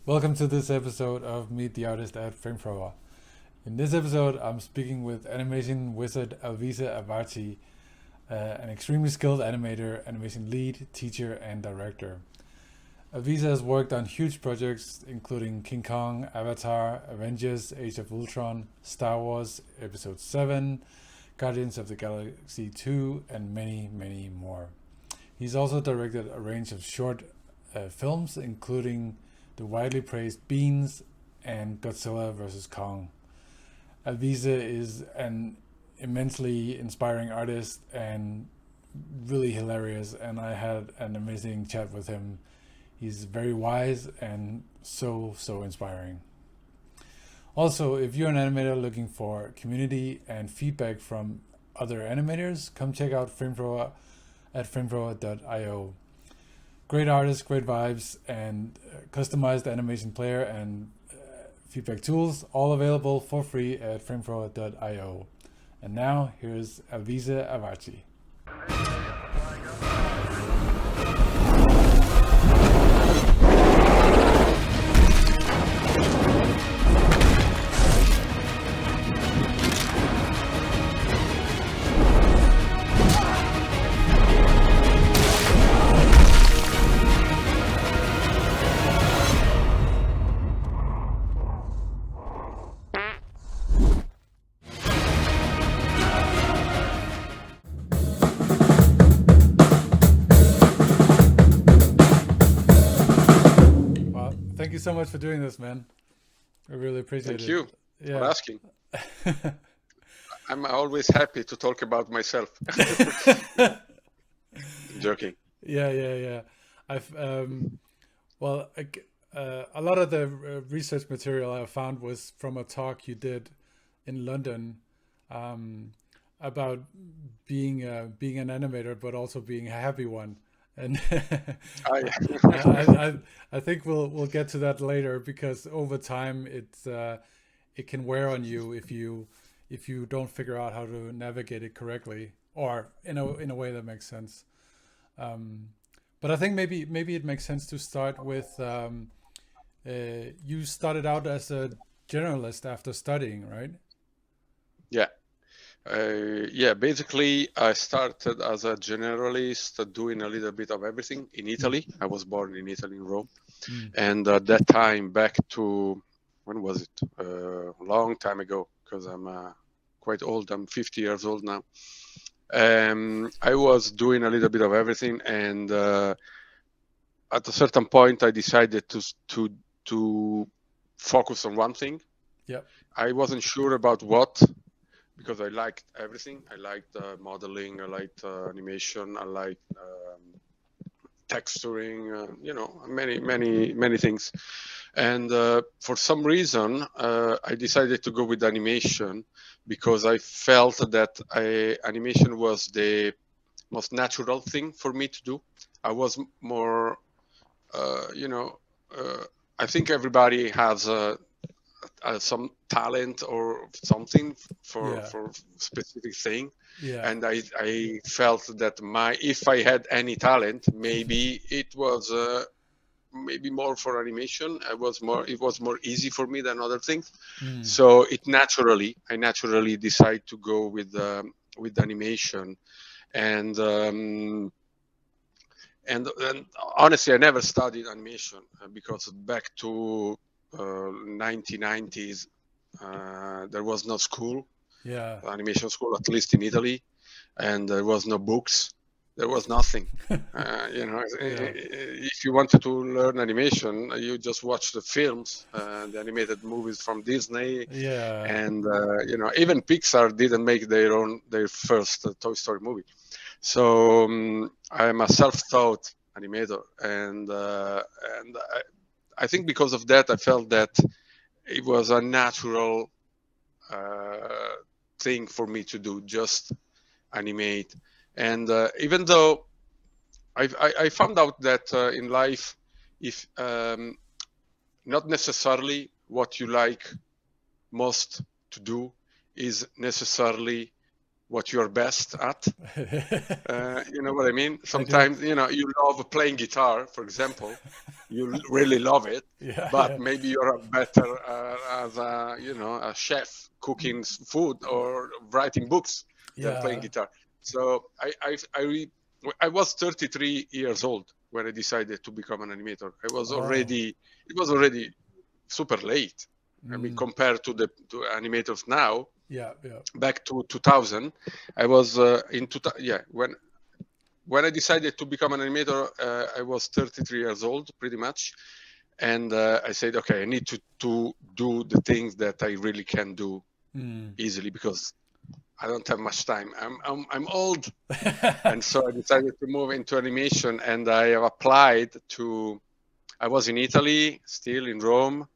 Welcome to this episode of Meet the Artist at Flamethrower. In this episode, I'm speaking with animation wizard Alvise Avati, an extremely skilled animator, animation lead, teacher, and director. Alvise has worked on huge projects including King Kong, Avatar, Avengers, Age of Ultron, Star Wars Episode 7, Guardians of the Galaxy 2, and many, many more. He's also directed a range of short films, including the widely praised Beans and Godzilla vs. Kong. Alvise is an immensely inspiring artist and really hilarious, and I had an amazing chat with him. He's very wise and so inspiring. Also, if you're an animator looking for community and feedback from other animators, come check out Flamethrower at flamethrower.io. Great artists, great vibes, and customized animation player and feedback tools, all available for free at flamethrower.io. And now, here's Alvise Avati. Thank you so much for doing this, man. I really appreciate it. Thank you for asking. I'm always happy to talk about myself. Joking. Yeah. I've a lot of the research material I found was from a talk you did in London about being an animator, but also being a happy one. And I think we'll get to that later, because over time it can wear on you if you don't figure out how to navigate it correctly, or in a way that makes sense. But I think maybe it makes sense to start with you started out as a generalist after studying, right? Yeah. Basically, I started as a generalist, doing a little bit of everything in Italy. I was born in Italy, in Rome. And at that time, back to, when was it? A long time ago, because I'm quite old. I'm 50 years old now. I was doing a little bit of everything. And at a certain point, I decided to focus on one thing. Yep. I wasn't sure about what, because I liked everything. I liked modeling, I liked animation, I liked texturing, many things. And for some reason, I decided to go with animation, because I felt that animation was the most natural thing for me to do. I was more, I think everybody has some talent or something for specific thing. And I felt that if I had any talent, maybe it was maybe more for animation. It was more easy for me than other things. So I naturally decided to go with animation. And honestly, I never studied animation, because back to 1990s, there was no school, animation school, at least in Italy, and there was no books, there was nothing. If you wanted to learn animation, you just watch the films, the animated movies from Disney, and even Pixar didn't make their first Toy Story movie. So I'm a self-taught animator, and I think because of that, I felt that it was a natural thing for me to do, just animate. And even though I found out that in life, if not necessarily what you like most to do is necessarily what you're best at. You know what I mean? Sometimes, you love playing guitar, for example, you really love it, Yeah, but yeah. maybe you're a better as a a chef cooking food or writing books than playing Yeah. guitar. So I was 33 years old when I decided to become an animator. Oh. It was already super late. I mean, Mm. compared to the animators now, Yeah, yeah. back to 2000, I was in 2000. Yeah, when I decided to become an animator, I was 33 years old, pretty much, and I said, okay, I need to do the things that I really can do Mm. easily because I don't have much time. I'm old, and so I decided to move into animation, and I have applied to. I was in Italy, still in Rome,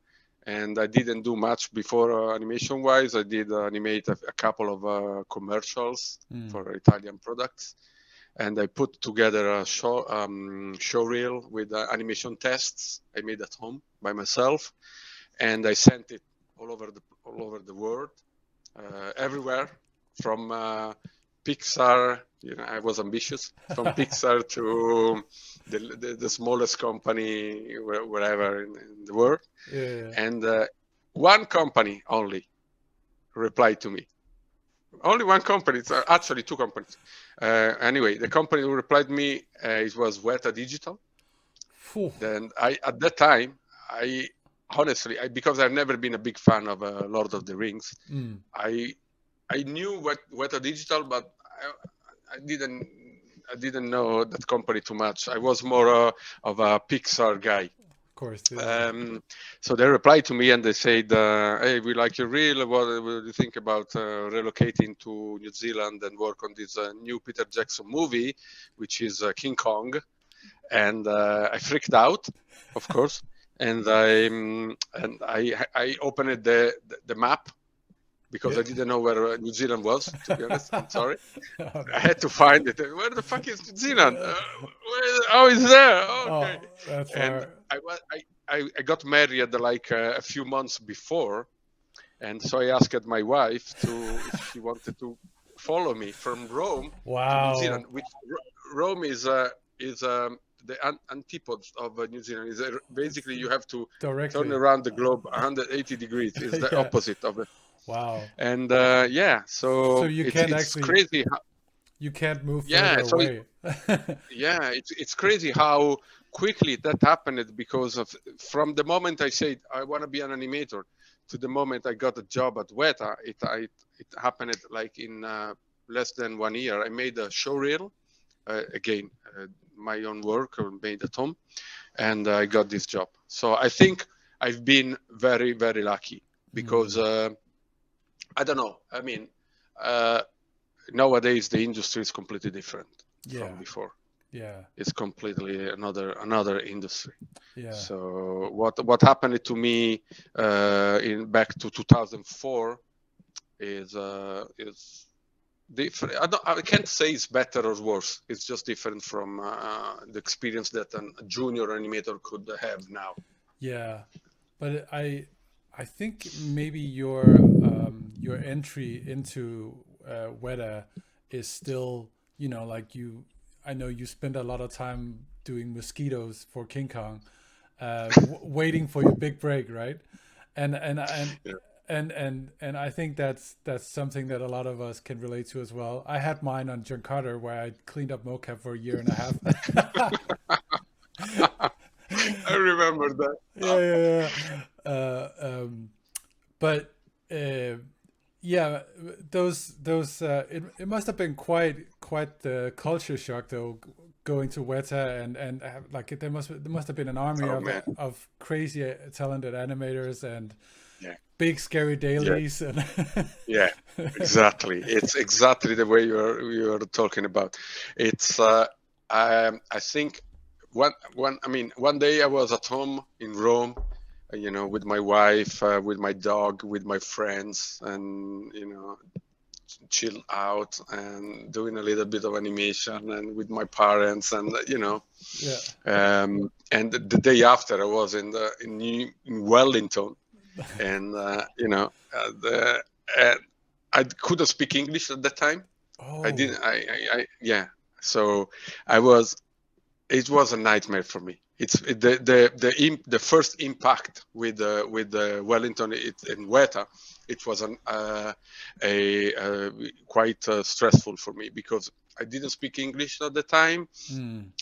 and I didn't do much before animation wise. I did animate a couple of commercials for Italian products, and I put together a show reel with animation tests I made at home by myself, and I sent it all over the world, everywhere, from Pixar. You know, I was ambitious, from Pixar to the smallest company wherever in the world, Yeah. and one company only replied to me. Only one company. It's actually two companies. Anyway, the company who replied to me, it was Weta Digital. Phew. Then at that time, I honestly, because I've never been a big fan of Lord of the Rings, Mm. I knew what Weta Digital, but I didn't know that company too much. I was more of a Pixar guy. Of course. Yeah. So they replied to me and they said, "Hey, we like your reel. What do you think about relocating to New Zealand and work on this new Peter Jackson movie, which is King Kong?" And I freaked out, of course, and I opened the map because I Yeah. didn't know where New Zealand was. To be honest, I'm sorry. Oh, I no. had to find it. Where the fuck is New Zealand? Oh, it's there. Oh, okay. Oh, that's And far. I got married like a few months before, and so I asked my wife if she wanted to follow me from Rome to New Zealand, Wow. which Rome is the antipodes of New Zealand. Is It's basically you have to turn directly. around the globe 180 degrees. Is the Yeah. opposite of it. Wow. And yeah, So so you can't it's actually, crazy. you can't move Yeah, further so away. yeah, it's crazy how quickly that happened because of from the moment I said I want to be an animator to the moment I got a job at Weta, it happened like in less than 1 year. I made a show reel again, my own work made at home, and I got this job. So I think I've been very very lucky because Mm. I don't know. I mean, uh, nowadays the industry is completely different Yeah. from before. Yeah. It's completely another industry. Yeah. So what happened to me in back to 2004 is different. I can't say it's better or worse. It's just different from the experience that a junior animator could have now. Yeah. But I think maybe your entry into Weta is still, like I know you spend a lot of time doing mosquitoes for King Kong, waiting for your big break, right? And and and Yeah. and I think that's something that a lot of us can relate to as well. I had mine on John Carter where I cleaned up mocap for a year and a half. I remember that. Yeah, yeah, yeah. But uh, yeah, it must have been quite the culture shock though, going to Weta and like there must have been an army Oh man. of crazy talented animators and Yeah. big scary Yeah. dailies and Yeah, exactly. It's exactly the way you're talking about. It's I think one day I was at home in Rome, with my wife, with my dog, with my friends, and chill out and doing a little bit of animation and with my parents and yeah. and the day after I was in Wellington and and I couldn't speak English at that time. I Oh. didn't. Yeah. So I was. It was a nightmare for me. it's the first impact with the Wellington in Weta. It was quite stressful for me because I didn't speak English at the time.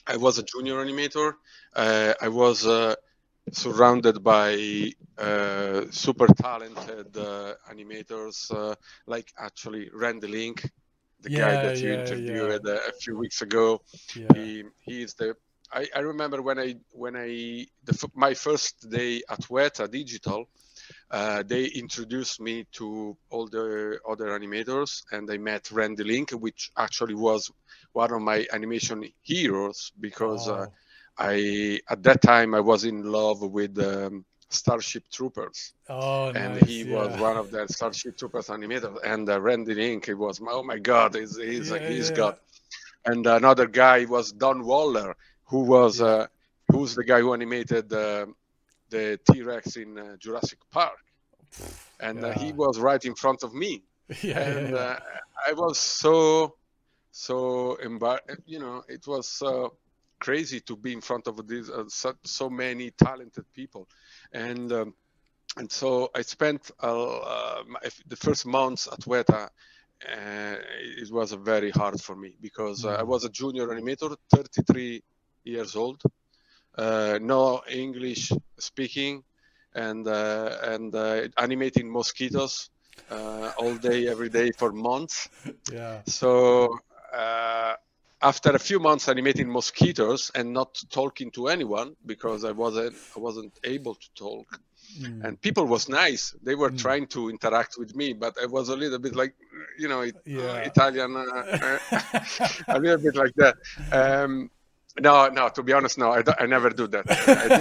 I was a junior animator. I was surrounded by super talented animators, like actually Randy Link, the guy that you interviewed a few weeks ago. He is the. I remember my first day at Weta Digital, they introduced me to all the other animators, and I met Randy Link, which actually was one of my animation heroes because at that time I was in love with Starship Troopers. And nice, he was one of the Starship Troopers animators, and Randy Link, he was, oh my God, he's God. And another guy was Don Waller, who was who's the guy who animated the T-Rex in Jurassic Park, and he was right in front of me, and I was so it was so crazy to be in front of these so many talented people, and so I spent the first months at Weta. It was very hard for me because I was a junior animator, 33 years old, no English speaking, and animating mosquitoes all day, every day for months. So after a few months animating mosquitoes and not talking to anyone because I wasn't able to talk. And people was nice. They were trying to interact with me, but I was a little bit like, Italian, a little bit like that. No, to be honest, no, I never do that.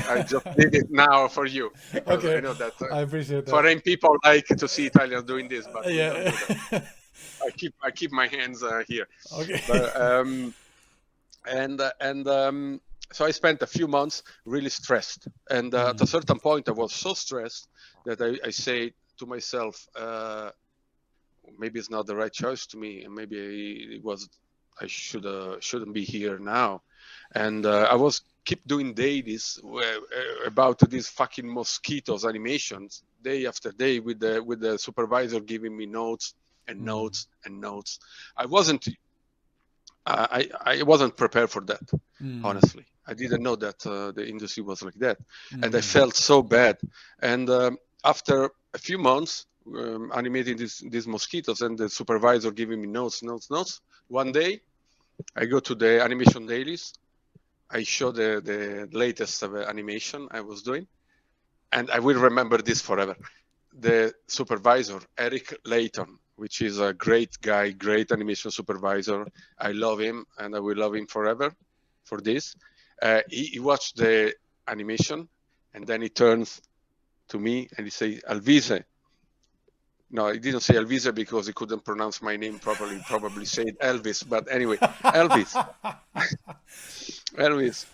I just did it now for you because I know that I appreciate that. foreign people like to see Italians doing this, but we don't do that. I keep my hands here. Okay. But, so I spent a few months really stressed, and at a certain point I was so stressed that I say to myself, maybe it's not the right choice to me, and maybe I shouldn't be here now. And I was keep doing dailies about these fucking mosquitoes animations day after day with the supervisor giving me notes and notes and notes. I wasn't prepared for that, honestly. I didn't know that the industry was like that, and I felt so bad. And after a few months animating these mosquitoes and the supervisor giving me notes, one day I go to the animation dailies. I show the latest animation I was doing, and I will remember this forever. The supervisor, Eric Layton, which is a great guy, great animation supervisor. I love him, and I will love him forever for this. He watched the animation, and then he turns to me and he says, Alvise. No, he didn't say Alvise because he couldn't pronounce my name properly. He probably said Elvis, but anyway, Elvis. Elvis,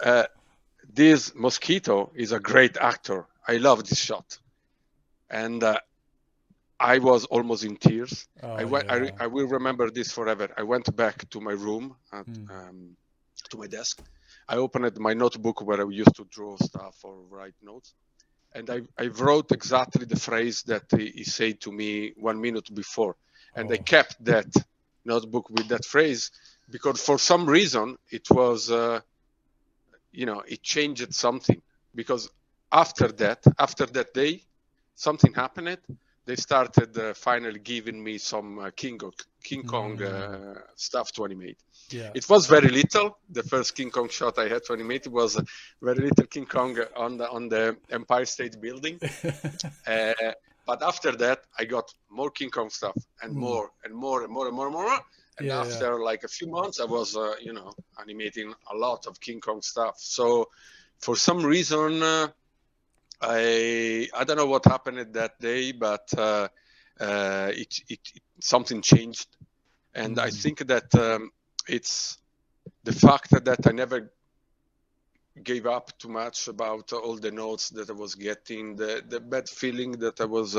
this mosquito is a great actor. I love this shot. And I was almost in tears. I will remember this forever. I went back to my room, to my desk. I opened my notebook where I used to draw stuff or write notes. And I wrote exactly the phrase that he said to me 1 minute before. And I kept that notebook with that phrase because for some reason it was, it changed something. Because after that day, something happened. They started finally giving me some King Kong stuff to animate. It was very little. The first King Kong shot I had to animate was very little King Kong on the Empire State Building. But after that, I got more King Kong stuff and more and more and more and more and more. And after like a few months, I was, animating a lot of King Kong stuff. So for some reason, I don't know what happened that day, but something changed, and I think that it's the fact that I never gave up too much about all the notes that I was getting, the bad feeling that I was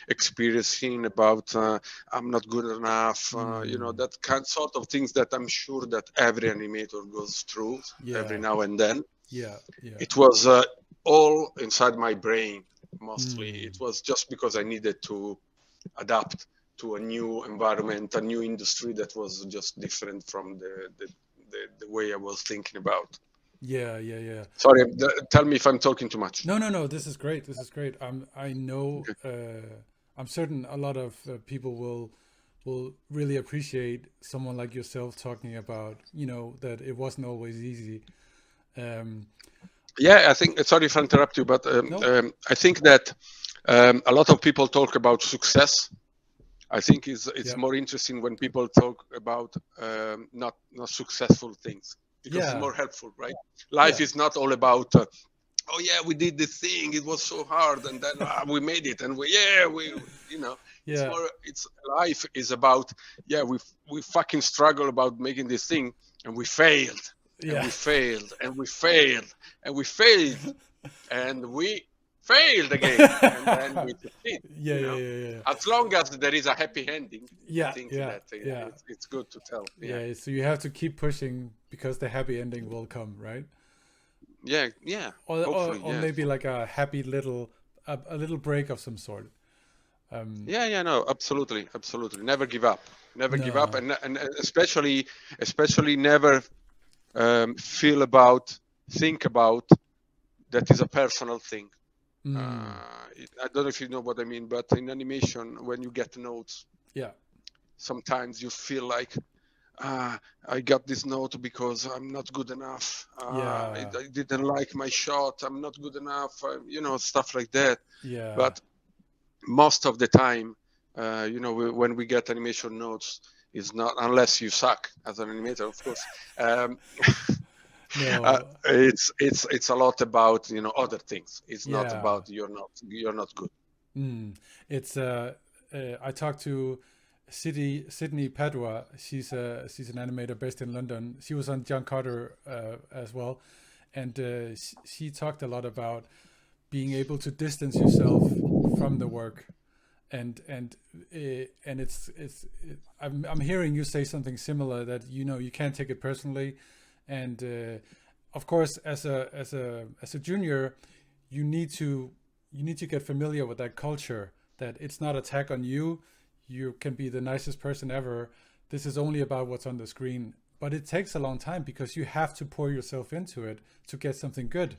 experiencing about I'm not good enough, that sort of things that I'm sure that every animator goes through every now and then. Yeah. Yeah. It was all inside my brain mostly. It was just because I needed to adapt to a new environment, a new industry that was just different from the way I was thinking about. Yeah. Yeah. Yeah. Sorry, tell me if I'm talking too much. No, no, no. This is great. This is great. I know. Okay. I'm certain a lot of people will really appreciate someone like yourself talking about, that it wasn't always easy. Um, Yeah, I think, sorry if I interrupt you, but no. I think that a lot of people talk about success. I think it's Yeah. more interesting when people talk about not successful things, because it's Yeah. more helpful, right? Life Yeah. is not all about oh yeah, we did this thing, it was so hard, and then we made it, and we it's Yeah. more, it's life is about, yeah, we fucking struggle about making this thing, and we failed, and Yeah. we failed, and we failed, and we failed, and we failed again, and then we succeed, Yeah. Yeah. Yeah. Yeah. as long as there is a happy ending. I Yeah. think Yeah. that Yeah. it's good to tell. Yeah. So you have to keep pushing because the happy ending will come, right? Yeah, Or hopefully, or yeah. maybe like a happy little a little break of some sort. Yeah, no, absolutely. Never give up. Never give up, No. and especially never think about that is a personal thing. Mm. I don't know if you know what I mean, but in animation, when you get notes, Yeah. sometimes you feel like, I got this note because I'm not good enough. Yeah. I didn't like my shot. I'm not good enough. Stuff like that. Yeah. But most of the time, when we get animation notes, is not, unless you suck as an animator, of course. No. It's a lot about other things. It's not Yeah. about you're not good. Mm. It's I talked to Sydney Padua. She's an animator based in London. She was on John Carter as well, and she talked a lot about being able to distance yourself from the work, and I'm hearing you say something similar, that you can't take it personally, and of course as a junior you need to get familiar with that culture, that it's not attack on you. You can be the nicest person ever. This is only about what's on the screen, but it takes a long time because you have to pour yourself into it to get something good.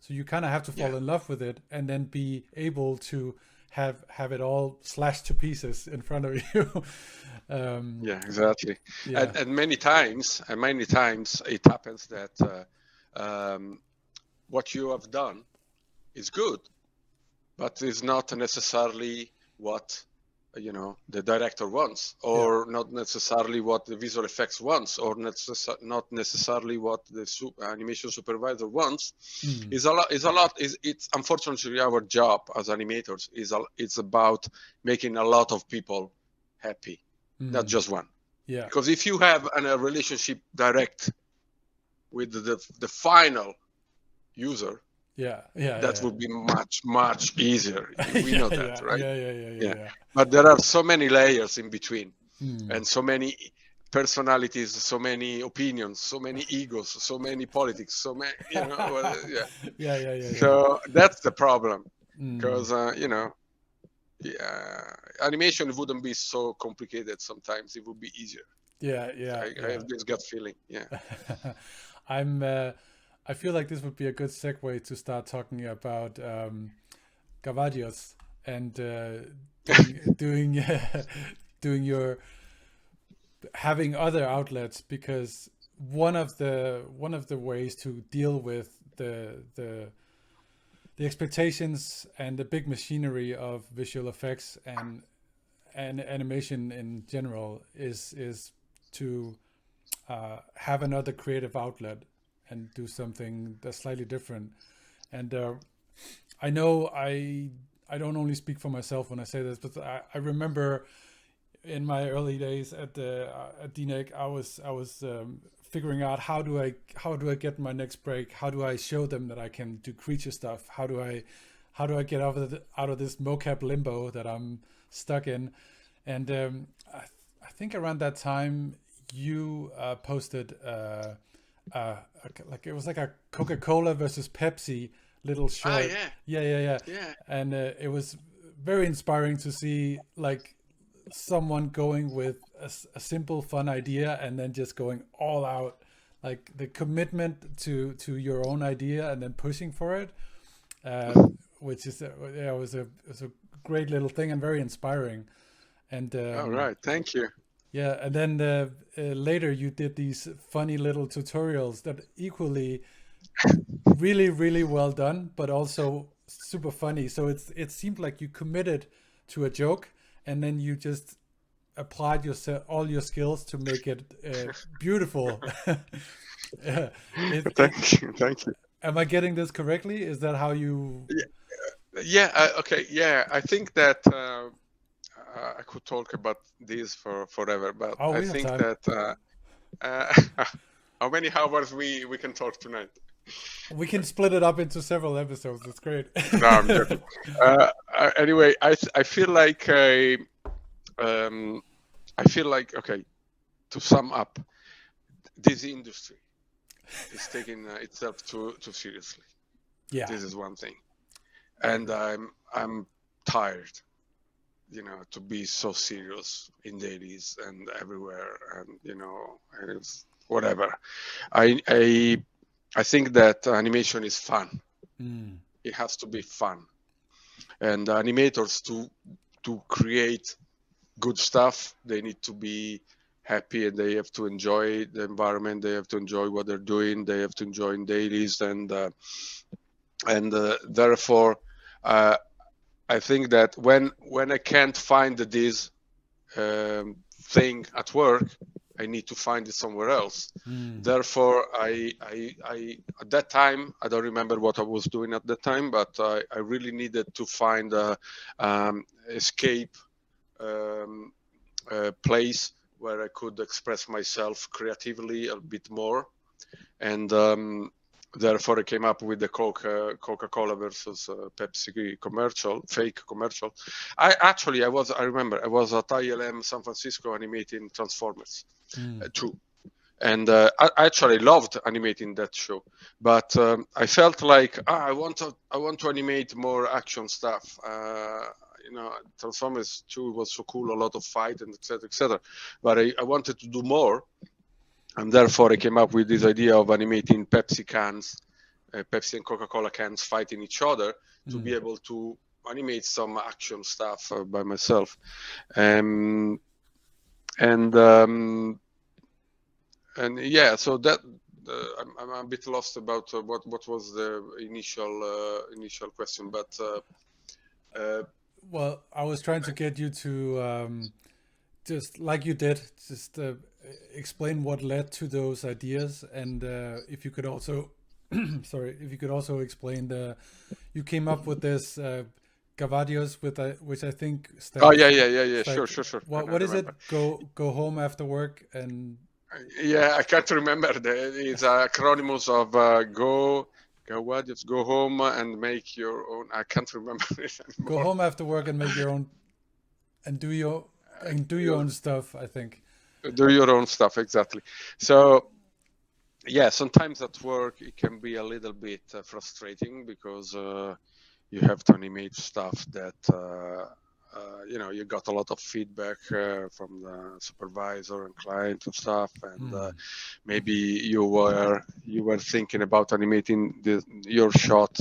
So you kind of have to fall in love with it and then be able to have it all slashed to pieces in front of you. Yeah, exactly. Yeah. And many times it happens that what you have done is good, but is not necessarily what the director wants, or not necessarily what the visual effects wants, or not necessarily what the animation supervisor wants. Mm. It's unfortunately our job as animators it's about making a lot of people happy, not just one. Yeah. Because if you have a relationship direct with the final user, that would be much easier. We know that, right? Yeah. But there are so many layers in between, Mm. and so many personalities, so many opinions, so many egos, so many politics, so many, Yeah. So that's the problem, Mm. because animation wouldn't be so complicated. Sometimes it would be easier. Yeah. I have this gut feeling. Yeah. I feel like this would be a good segue to start talking about Caballos and doing doing your having other outlets, because one of the ways to deal with the expectations and the big machinery of visual effects and animation in general is to have another creative outlet and do something that's slightly different. And I know I don't only speak for myself when I say this, but I remember in my early days at DNEG, I was figuring out how do I get my next break? How do I show them that I can do creature stuff? How do I get out of this mocap limbo that I'm stuck in? And I think around that time you posted a like it was like a Coca-Cola versus Pepsi little Ah, short. yeah, Yeah. yeah. And it was very inspiring to see like someone going with a simple fun idea and then just going all out, like the commitment to your own idea and then pushing for it, which is yeah, it was a great little thing and very inspiring. And All right, thank you. yeah, and then later you did these funny little tutorials that equally really well done, but also super funny. So it seemed like you committed to a joke, and then you just applied all your skills to make it beautiful. Thank you, thank you. Am I getting this correctly? Is that how you? Yeah, okay, yeah. I think that I could talk about this for forever, but Oh, I we have think time. that how many hours we can talk tonight? We can split it up into several episodes. It's great. No, I'm joking. Anyway, I feel like um, I feel like, okay, to sum up, this industry is taking itself too seriously. Yeah. This is one thing, and I'm tired, to be so serious in dailies and everywhere, and and it's whatever. I think that animation is fun. It has to be fun, and animators to create good stuff, they need to be happy, and they have to enjoy the environment, they have to enjoy what they're doing, they have to enjoy in dailies, and therefore I think that when I can't find this thing at work, I need to find it somewhere else. Therefore, I at that time, I don't remember what I was doing at that time, but I really needed to find a escape place where I could express myself creatively a bit more, and therefore I came up with the Coca-Cola versus Pepsi commercial, fake commercial. I remember I was at ILM San Francisco animating Transformers 2. And I actually loved animating that show, but I felt like I want to animate more action stuff. Transformers 2 was so cool, a lot of fight and etc. etc. But I wanted to do more, and therefore I came up with this idea of animating Pepsi cans, Pepsi and Coca-Cola cans fighting each other, to be able to animate some action stuff by myself. And yeah, so that I'm a bit lost about what was the initial question, but well, I was trying to get you to just like you did, just explain what led to those ideas, and if you could also, sorry, if you could also explain you came up with this Gavadios with which I think stands. Oh yeah. Sure. What is it? Go home after work and. Yeah, I can't remember. It's acronyms of go what? Just go home and make your own. I can't remember it anymore. Go home after work and make your own, and do your own stuff. I think. Do your own stuff, exactly. So yeah, sometimes at work it can be a little bit frustrating because you have to animate stuff that you got a lot of feedback from the supervisor and client and stuff, and maybe you were thinking about animating your shot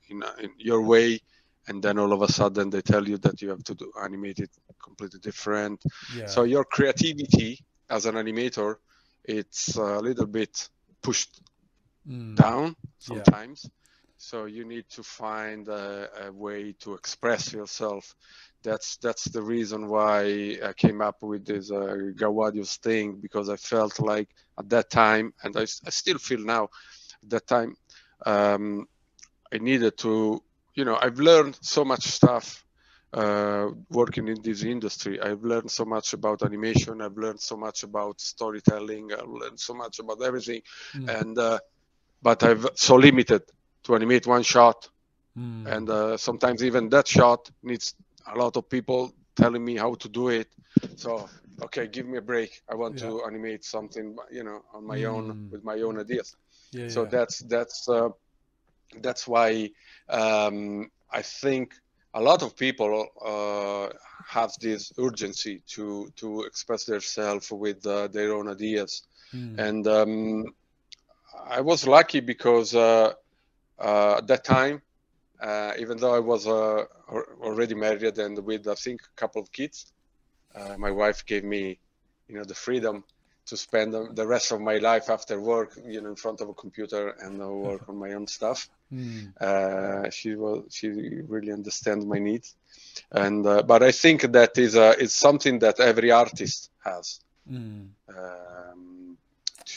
in your way, and then all of a sudden they tell you that you have to animate it completely different. Yeah. So your creativity as an animator, it's a little bit pushed down sometimes. Yeah. So you need to find a way to express yourself. That's the reason why I came up with this Gawadios thing, because I felt like at that time, and I still feel now, at that time, I needed to, I've learned so much stuff working in this industry. I've learned so much about animation. I've learned so much about storytelling. I've learned so much about everything. And but I've so limited to animate one shot. And sometimes even that shot needs a lot of people telling me how to do it. So okay, give me a break. I want Yeah. to animate something, on my own with my own ideas. Yeah, So yeah. that's why I think a lot of people have this urgency to express themselves with their own ideas. And I was lucky because at that time, even though I was already married and with, I think, a couple of kids, my wife gave me, the freedom to spend the rest of my life after work, in front of a computer and work on my own stuff. She really understands my needs, and but I think that is something that every artist has,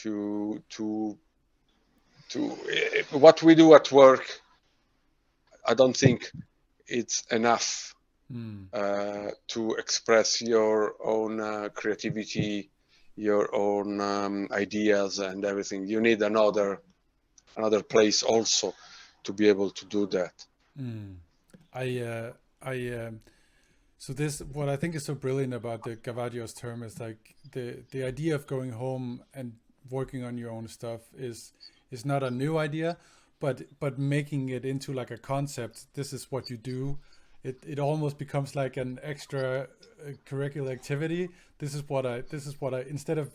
to what we do at work. I don't think it's enough to express your own creativity, your own ideas and everything. You need another place also to be able to do that. I so this, what I think is so brilliant about the Gavadio's term is like the idea of going home and working on your own stuff is not a new idea, but making it into like a concept. This is what you do. It almost becomes like an extra curricular activity. This is what I instead of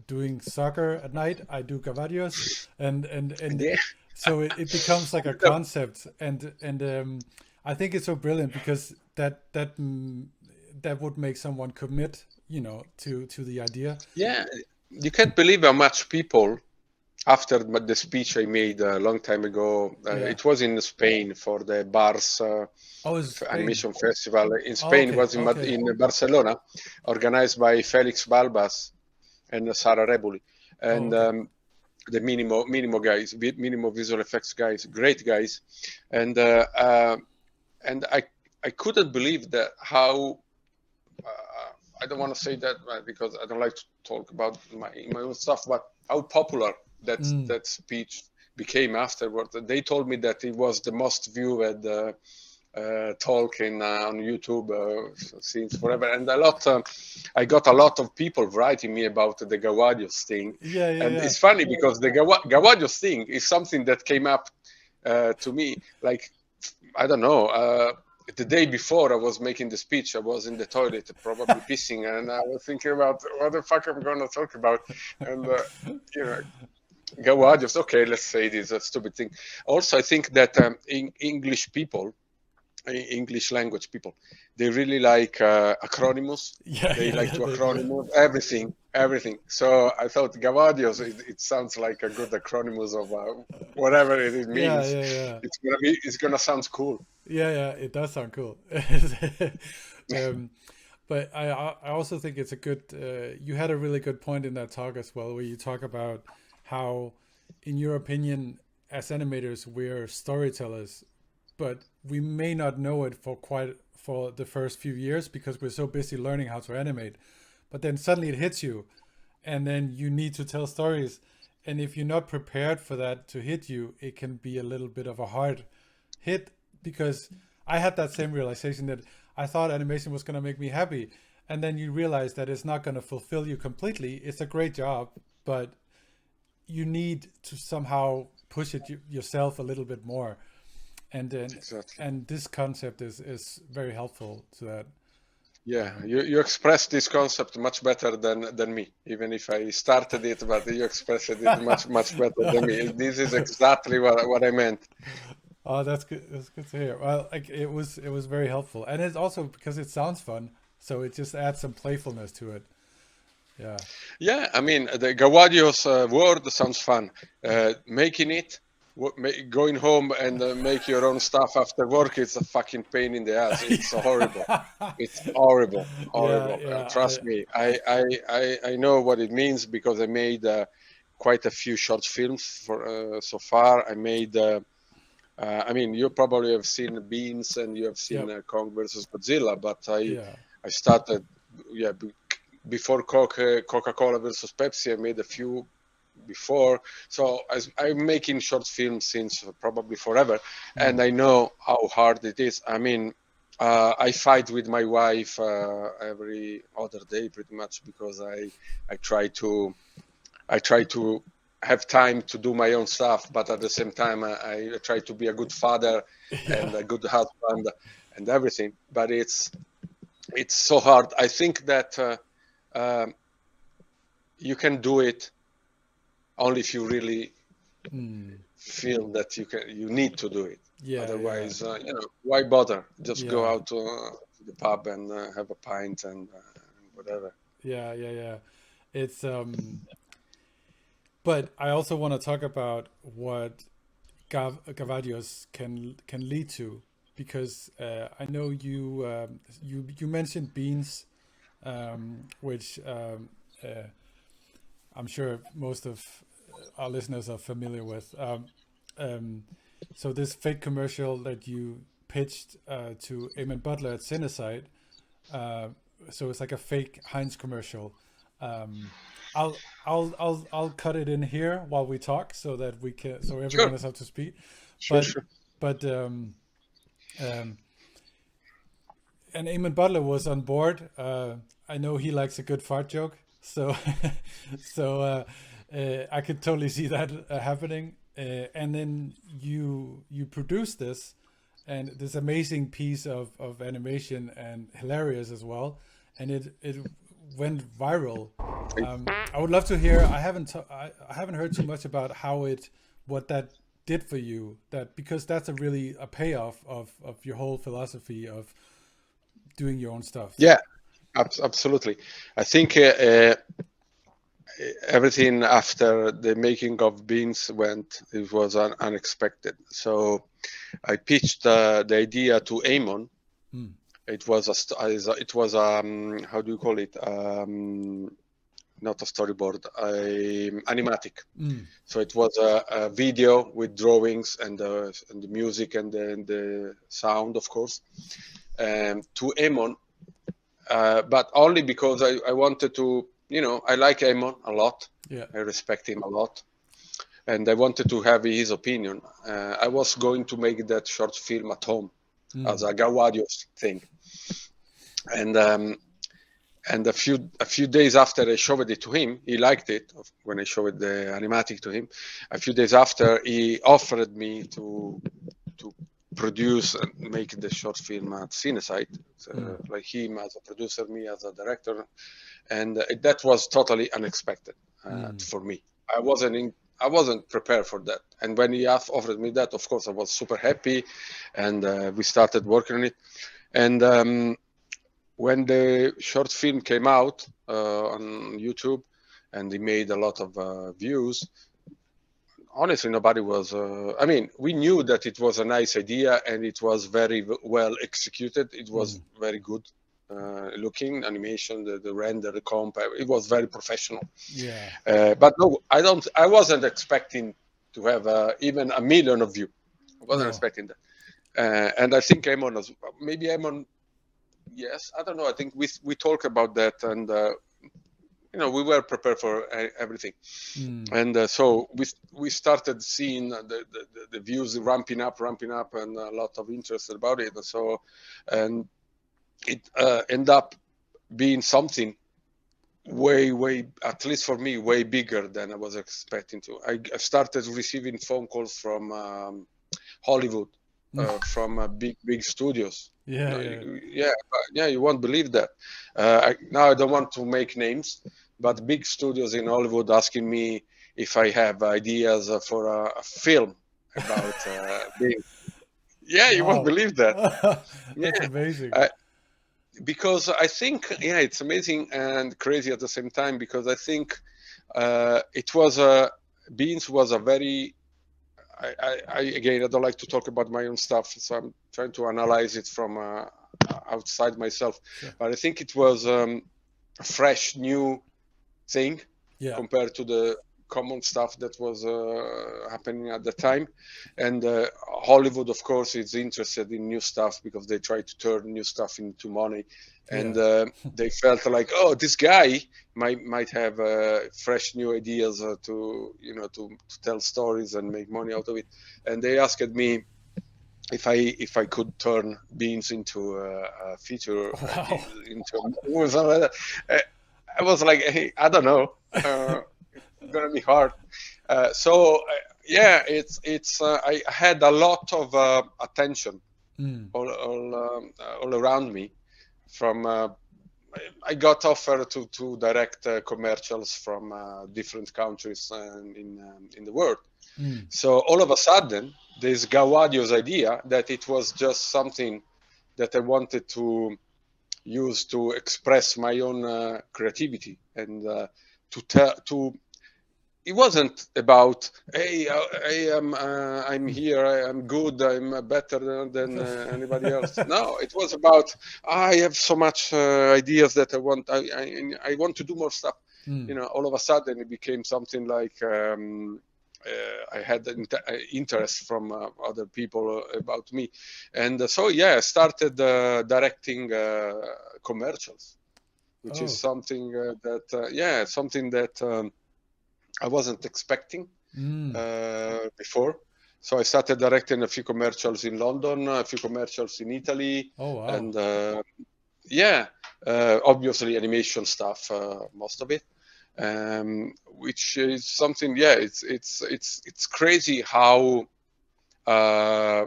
doing soccer at night, I do Gavadios, and Yeah. so it becomes like a concept, and I think it's so brilliant because that would make someone commit, to the idea. Yeah, you can't believe how much people, after the speech I made a long time ago, Yeah. it was in Spain for the Bars Oh, it's Spain. animation festival in Oh, Spain. It okay. was Okay. in Barcelona, organized by Felix Balbas and Sara Rebuli, Oh, and okay. the Minimo guys, Minimo visual effects guys, great guys, and I couldn't believe that how I don't want to say that because I don't like to talk about my own stuff, but how popular that speech became afterward. They told me that it was the most viewed talk on YouTube since forever, and I got a lot of people writing me about the Gawadios thing, Yeah, yeah, and yeah. it's funny because the Gawadios thing is something that came up to me like, I don't know. The day before I was making the speech, I was in the toilet, probably pissing, and I was thinking about what the fuck I'm going to talk about. And, you know, Gawadios, okay, let's say this a stupid thing. Also, I think that English people, English language people, they really like acronyms. Yeah, They yeah, like yeah. to They do. acronym everything. So I thought Gavadios, it sounds like a good acronyms of whatever it Yeah, means. yeah, yeah. It's gonna sound cool. Yeah, yeah. It does sound cool. um, but I also think it's a good. You had a really good point in that talk as well, where you talk about how, in your opinion, as animators, we're storytellers, but we may not know it for the first few years because we're so busy learning how to animate. But then suddenly it hits you, and then you need to tell stories. And if you're not prepared for that to hit you, it can be a little bit of a hard hit, because I had that same realization that I thought animation was going to make me happy. And then you realize that it's not going to fulfill you completely. It's a great job, but you need to somehow push it yourself a little bit more. And then, Exactly. and this concept is very helpful to that. Yeah, you express this concept much better than me, even if I started it, but you expressed it much better than me. This is exactly what I meant. Oh, that's good. That's good to hear. Well, like it was very helpful, and it's also because it sounds fun, so it just adds some playfulness to it. Yeah. Yeah, I mean, the Gawadios word sounds fun. Making it, going home and make your own stuff after work, it's a fucking pain in the ass. It's horrible. It's horrible, Yeah, horrible. yeah. Trust me, I know what it means because I made quite a few short films for so far. I mean, you probably have seen Beans and you have seen Yep. Kong versus Godzilla, but Yeah. I started, yeah, before Coca-Cola versus Pepsi. I made a few before, so I'm making short films since probably forever, and I know how hard it is. I mean, I fight with my wife every other day, pretty much, because I try to have time to do my own stuff, but at the same time, I try to be a good father Yeah. and a good husband and everything. But it's so hard. I think that um, you can do it only if you really feel that you need to do it. Yeah, yeah, Otherwise, why bother? Just go yeah, out to the pub and have a pint and whatever. yeah, yeah, yeah. It's but I also want to talk about what Gavadios can lead to, because I know you mentioned beans, which I'm sure most of our listeners are familiar with. Um, so this fake commercial that you pitched to Eamon Butler at Cinecite, uh, so it's like a fake Heinz commercial. I'll cut it in here while we talk, so that we can, so Sure, everyone is up to speed. sure, But sure. but um, and Eamon Butler was on board. I know he likes a good fart joke, so I could totally see that happening. And then you produce this, and this amazing piece of animation, and hilarious as well, and it went viral. I would love to hear. I haven't heard too much about what that did for you. That, because that's a payoff of your whole philosophy of doing your own stuff. Yeah, absolutely. I think everything after the making of Beans it was unexpected. So I pitched the idea to Amon. Mm. It was it was how do you call it? Not a storyboard, a animatic. Mm. So it was a video with drawings and the music and the sound, of course, to Amon, but only because I wanted to, I like Amon a lot. Yeah. I respect him a lot, and I wanted to have his opinion. I was going to make that short film at home as Mm. a Gawadios thing, and a few days after I showed it to him, he liked it. When I showed the animatic to him, a few days after, he offered me to produce and make the short film at Cinecite, Mm. like him as a producer, me as a director, and that was totally unexpected Mm. for me. I wasn't prepared for that, and when he offered me that, of course, I was super happy, and we started working on it. And when the short film came out on YouTube, and he made a lot of views, honestly, nobody was. I mean, we knew that it was a nice idea and it was very well executed. It was Mm. very good looking animation, the render, the comp. It was very professional. Yeah. But no, I don't. I wasn't expecting to have even a million of views. I wasn't No. expecting that. And I think Amon was maybe Amon. Yes, I don't know. I think we talk about that, and we were prepared for everything. Mm. And so we started seeing the views ramping up, and a lot of interest about it. And it ended up being something way, at least for me, way bigger than I was expecting to. I started receiving phone calls from Hollywood, from big studios. Yeah. Yeah. Yeah, you won't believe that. Now I don't want to make names, but big studios in Hollywood asking me if I have ideas for a film about being. Yeah, you won't Wow. believe that. That's Yeah, amazing. uh, because I think, it's amazing and crazy at the same time, because I think it was Beans was a very. Again, I don't like to talk about my own stuff, so I'm trying to analyze it from outside myself. Sure. But I think it was a fresh, new thing Yeah. compared to the common stuff that was happening at the time. And Hollywood, of course, is interested in new stuff because they try to turn new stuff into money. And Yeah. they felt like, oh, this guy might have fresh new ideas to tell stories and make money out of it. And they asked me if I could turn beans into a feature, Wow. into a movie or something like that. I was like, hey, I don't know, it's gonna be hard. Yeah, it's I had a lot of attention Mm. all around me. From I got offered to direct commercials from different countries in the world. Mm. So all of a sudden, this Gawadios idea that it was just something that I wanted to use to express my own creativity and to it wasn't about, hey, I'm here, I'm good, I'm better than anybody else. No, it was about, I have so much ideas that I want to do more stuff. Mm. All of a sudden it became something like I had interest from other people about me, and so yeah, I started directing commercials, which is Oh. something something that I wasn't expecting Mm. before. So I started directing a few commercials in London, a few commercials in Italy, Oh wow. and yeah, obviously animation stuff, most of it, which is something. Yeah, it's crazy how uh,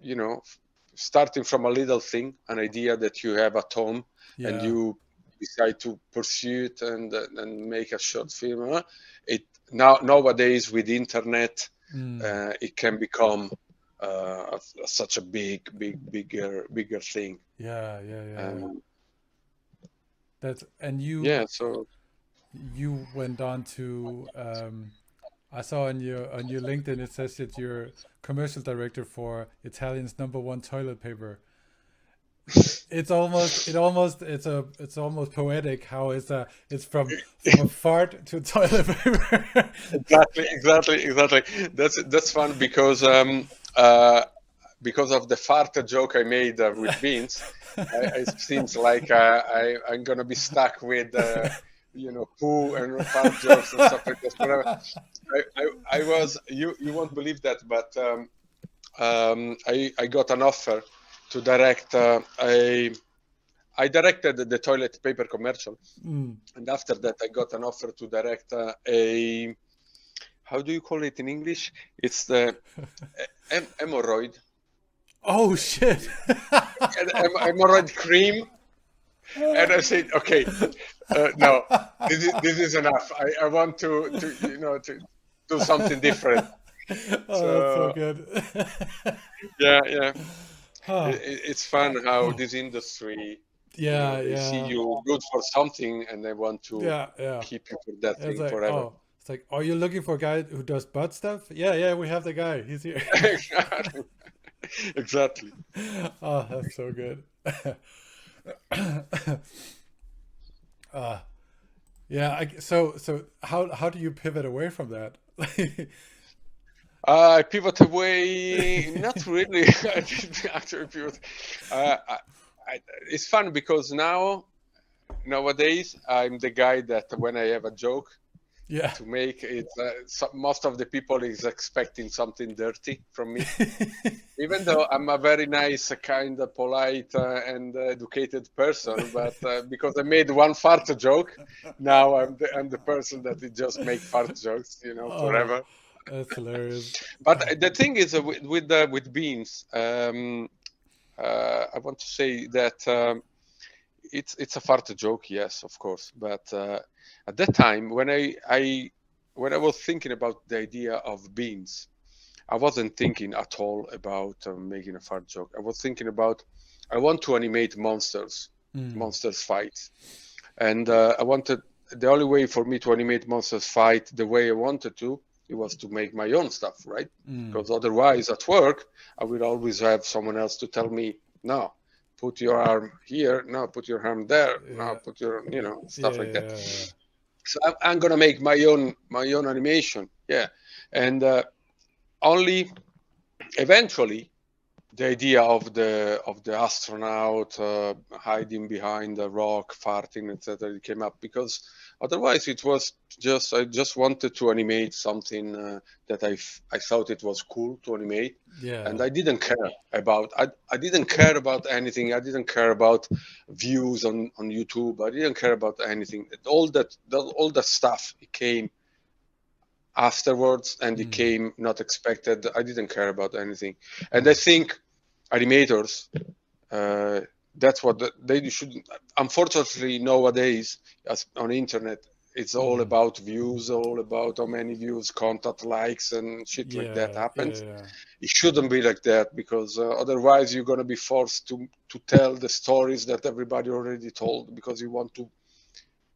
you know, starting from a little thing, an idea that you have at home, and Yeah. you decide to pursue it and make a short film. It nowadays with the internet, Mm. it can become such a bigger thing. Yeah. Yeah. Yeah. Yeah. Um, That's and you yeah, so you went on to I saw on your LinkedIn it says that you're commercial director for Italian's number one toilet paper. It's almost poetic how it's from a fart to toilet paper. exactly. That's fun because of the fart joke I made with beans. It seems like I'm gonna be stuck with poo and fart jokes and stuff like that. Whatever. I was you won't believe that, but I got an offer to direct I directed the toilet paper commercial, Mm. and after that I got an offer to direct a, how do you call it in English? It's the hemorrhoid. Oh shit. Hemorrhoid cream. And I said, okay, no, this is enough. I want to do something different. Oh, that's so So good. yeah, Huh. it's fun how this industry, Yeah, they see yeah. you good for something and they want to Yeah, yeah. keep you for that It's thing like, forever. oh, it's like, are you looking for a guy who does butt stuff? Yeah, yeah, we have the guy. He's here. Exactly. Oh, that's so good. uh, yeah. So how do you pivot away from that? I pivot away. Not really. I didn't actually pivot. Uh, I, it's fun because nowadays I'm the guy that when I have a joke Yeah. to make it, most of the people is expecting something dirty from me. Even though I'm a very nice, kind of polite and educated person, but because I made one fart joke, now I'm the person that it just make fart jokes, Oh, forever. that's hilarious. But the thing is with beans, I want to say that it's a fart joke, yes, of course. But at that time, when I was thinking about the idea of beans, I wasn't thinking at all about making a fart joke. I was thinking about I want to animate Mm, monsters fights, and I wanted the only way for me to animate monsters fight the way I wanted to, it was to make my own stuff, right? mm, Because otherwise, at work, I will always have someone else to tell me, no, put your arm here, no, put your arm there, no, yeah, put your, yeah, stuff like that. yeah, So I'm gonna make my own animation, yeah, and only eventually the idea of the astronaut hiding behind a rock, farting, etc. It came up because otherwise it was just I just wanted to animate something that I thought it was cool to animate, and Yeah. I didn't care about I didn't care about anything. I didn't care about views on YouTube. I didn't care about anything. All that stuff it came afterwards, and it Mm. came not expected. I didn't care about anything, and I think animators that's what they should. Unfortunately, nowadays, as on internet, it's all Mm. about views, all about how many views, contact, likes, and shit like that Yeah. Yeah. happens. Yeah. It shouldn't be like that because otherwise you're gonna be forced to tell the stories that everybody already told because you want to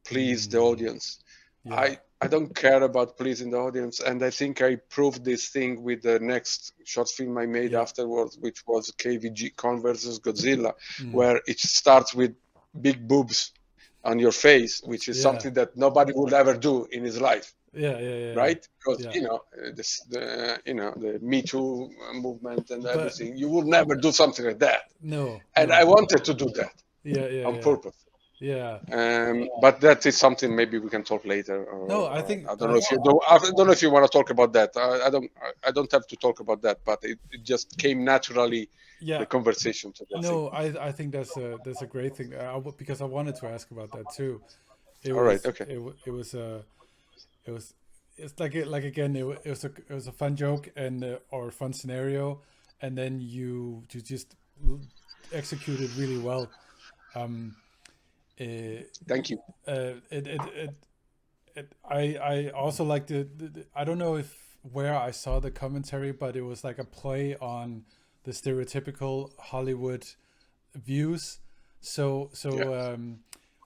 please the Mm. audience. Yeah. I don't care about pleasing the audience, and I think I proved this thing with the next short film I made Yeah. afterwards, which was KVG Kong versus Godzilla, Mm. where it starts with big boobs on your face, which is Yeah. something that nobody would ever do in his life, Yeah. Yeah. Yeah. right? Because Yeah. the Me Too movement and But everything, you would never do something like that, no, and I no. wanted to do that Yeah. Yeah. on Yeah. purpose. Yeah. But that is something maybe we can talk later. No, Or I think I don't know if you don't. I don't know if you want to talk about that. I don't. I don't have to talk about that. But it just came naturally, yeah. the conversation to that thing. No, I think that's a great thing. Because I wanted to ask about that too. It All right. was Okay. it was it was it's like again it was a fun joke and or a fun scenario, and then you just executed really well. Um, uh, Thank you. I also like I don't know if where I saw the commentary, but it was like a play on the stereotypical Hollywood views. Yeah.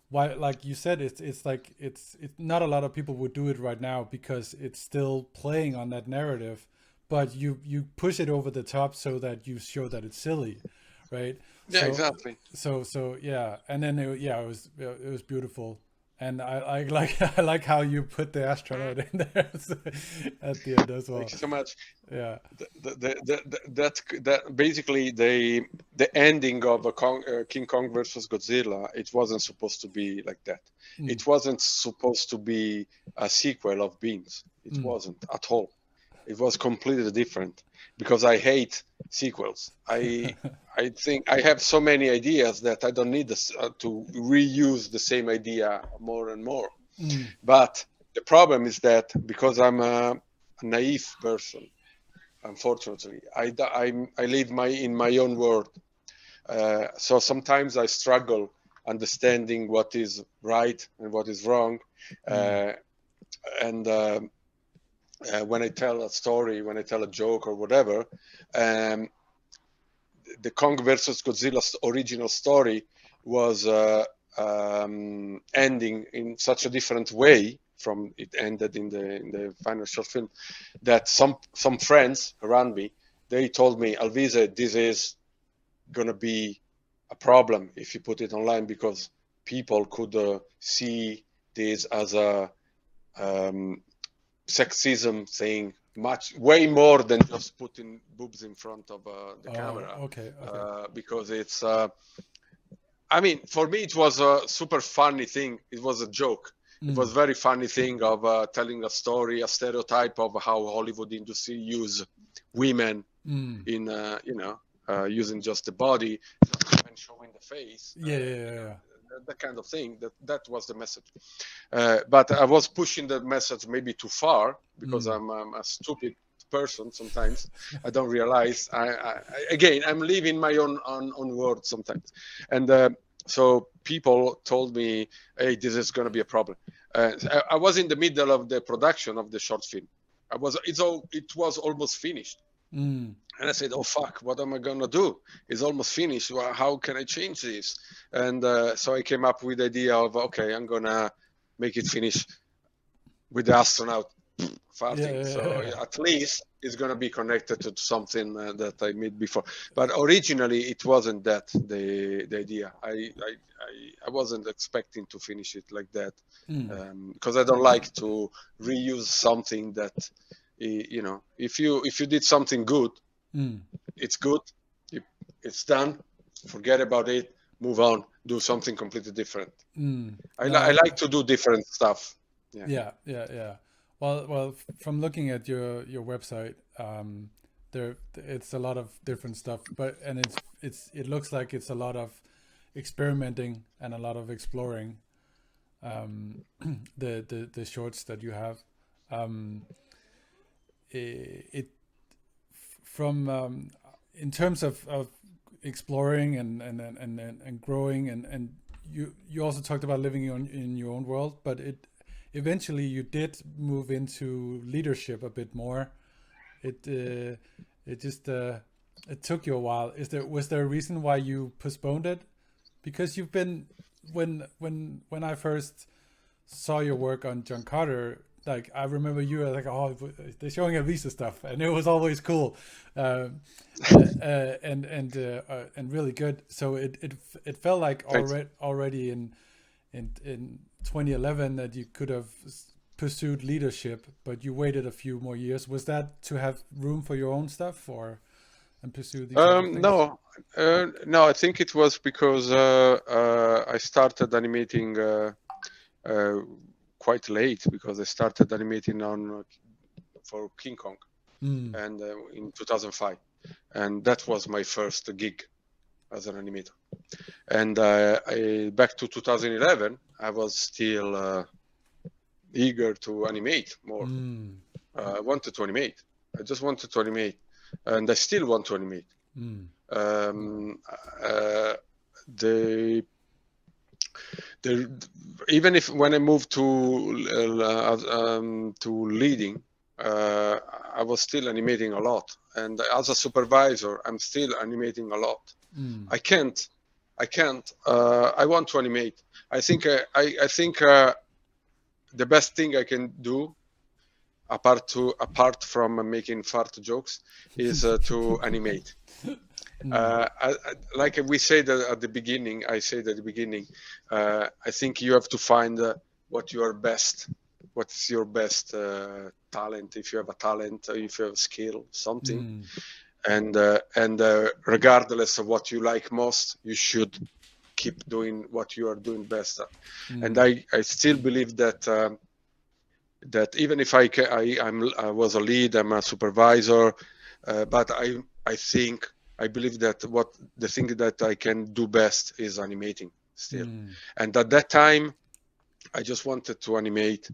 Why, like you said, it's like it's not a lot of people would do it right now because it's still playing on that narrative, but you push it over the top so that you show that it's silly, right? Yeah. So Exactly. so yeah, and then it was beautiful, and I like I like how you put the astronaut in there at the end as well. Thank you so much. Yeah. That basically the ending of King Kong versus Godzilla, it wasn't supposed to be like that. Mm, It wasn't supposed to be a sequel of Beans. It mm. wasn't at all. It was completely different because I hate sequels. I think I have so many ideas that I don't need to reuse the same idea more and more. Mm, But the problem is that because I'm a naive person, unfortunately, I live in my own world. So sometimes I struggle understanding what is right and what is wrong. mm, Uh, and when I tell a story, when I tell a joke or whatever, um, the Kong versus Godzilla original story was ending in such a different way from it ended in the final short film that some friends around me, they told me, Alvise, this is gonna be a problem if you put it online because people could see this as a um, sexism thing, much way more than just putting boobs in front of the oh, camera, okay, okay. because it's I mean, for me it was a super funny thing. It was a joke. It was Mm, very funny thing of telling a story, a stereotype of how Hollywood industry use women mm. in using just the body and showing the face, Yeah, yeah, yeah, yeah. that kind of thing. That was the message. But I was pushing the message maybe too far because Mm, I'm a stupid person sometimes. I don't realize. Again, I'm living my own world sometimes, and so people told me, "Hey, this is going to be a problem." I was in the middle of the production of the short film. It was almost finished. mm, And I said, "Oh fuck! What am I gonna do? It's almost finished. Well, how can I change this?" And so I came up with the idea of, okay, I'm gonna make it finish with the astronaut yeah, farting. yeah, So yeah. at least it's gonna be connected to something that I made before. But originally, it wasn't that the idea. I wasn't expecting to finish it like that Mm, because I don't like to reuse something that if you did something good, mm. it's good. it's done, forget about it, move on, do something completely different. I No, like to do different stuff. yeah. Well, from looking at your website, there it's a lot of different stuff, but and it looks like it's a lot of experimenting and a lot of exploring. The shorts that you have, it from in terms of exploring and growing and you also talked about living in your own world, but it eventually you did move into leadership a bit more. It just it took you a while. Was there a reason why you postponed it? Because you've been when I first saw your work on John Carter, like I remember you were like, oh, they're showing Avisa stuff, and it was always cool, and really good. So it felt like Thanks. already in 2011 that you could have pursued leadership, but you waited a few more years. Was that to have room for your own stuff, or and pursue these other things? No, I think it was because I started animating quite late, because I started animating on for King Kong, and in 2005, and that was my first gig as an animator. And back to 2011, I was still eager to animate more. I wanted to animate. I just wanted to animate, and I still want to animate. Even if when I moved to leading, I was still animating a lot, and as a supervisor, I'm still animating a lot. I can't. I want to animate. I think the best thing I can do, apart from making fart jokes, is to animate. Like we said at the beginning, I think you have to find what's your best talent, if you have a talent, if you have a skill, something. And regardless of what you like most, you should keep doing what you are doing best at. And I still believe that that even if I was a lead, I'm a supervisor, but I believe that the thing that I can do best is animating still. And at that time, I just wanted to animate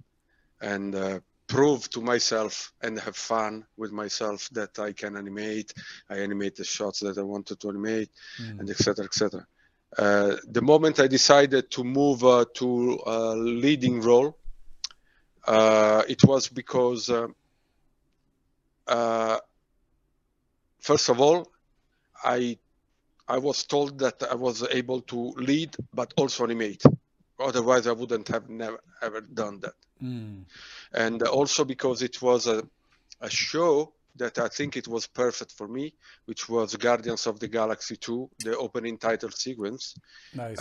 and prove to myself and have fun with myself that I can animate. I animate the shots that I wanted to animate, and etc. etc. The moment I decided to move to a leading role, it was because first of all, I was told that I was able to lead but also animate. Otherwise, I wouldn't have ever done that. And also because it was a show that I think it was perfect for me, which was Guardians of the Galaxy 2, the opening title sequence. Nice.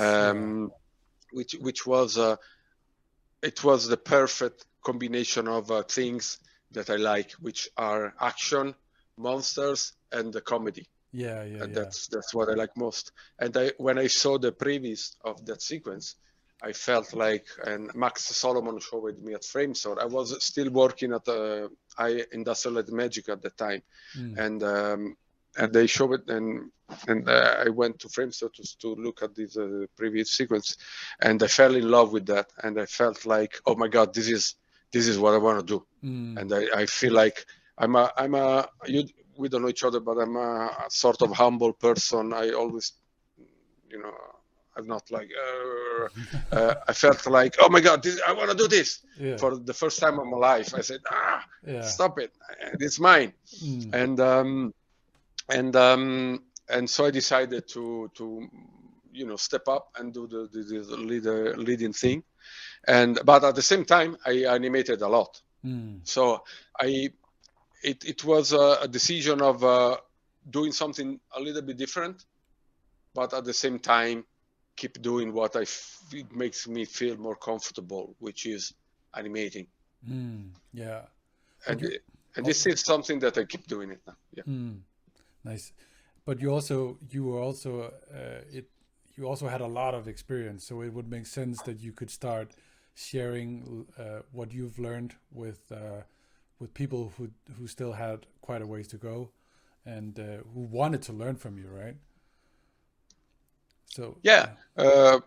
Which was it was the perfect combination of things that I like, which are action, monsters, and the comedy. That's what I like most. And when I saw the previews of that sequence, I felt like, and Max Solomon showed me at Framesword. I was still working at Industrial Light Magic at the time, and they showed it, and I went to Framesword to look at this previous sequence, and I fell in love with that, and I felt like, oh my God, this is what I want to do, and I feel like we don't know each other, but I'm a sort of humble person. I always, I'm not like, I felt like, oh my God, I want to do this. For the first time in my life. I said, stop it. It's mine. And so I decided to step up and do the leading thing. But at the same time, I animated a lot. So it was a decision of doing something a little bit different, but at the same time, keep doing what it makes me feel more comfortable, which is animating. And this is something that I keep doing it now. Nice. but you were also it you also had a lot of experience, so it would make sense that you could start sharing what you've learned with people who still had quite a ways to go, and who wanted to learn from you, right? So Yeah. yeah.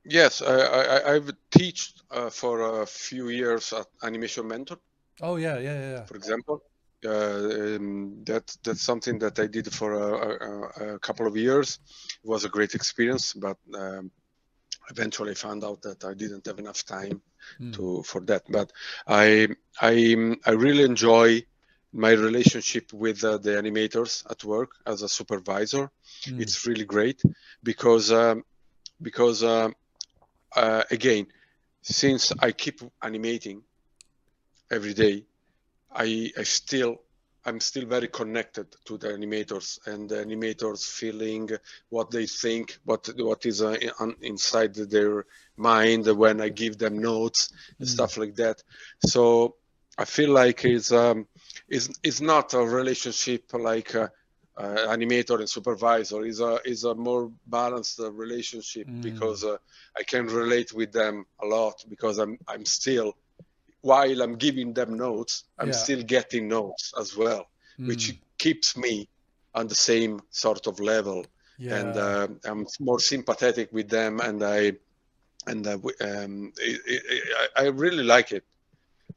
Yes, I've taught for a few years at Animation Mentor, Oh yeah, yeah, yeah, yeah. for example. That's something that I did for a couple of years. It was a great experience, but eventually found out that I didn't have enough time Mm, to for that. But I I really enjoy my relationship with the animators at work as a supervisor. mm, It's really great because because again, since I keep animating every day, I still I'm still very connected to the animators, and the animators feeling what they think, what is inside their mind when I give them notes and mm. stuff like that. So I feel like it's not a relationship like animator and supervisor. Is a more balanced relationship Mm. because I can relate with them a lot because I'm still, while I'm giving them notes, I'm Yeah. still getting notes as well, which Mm. keeps me on the same sort of level, and Yeah. I'm more sympathetic with them, and I really like it.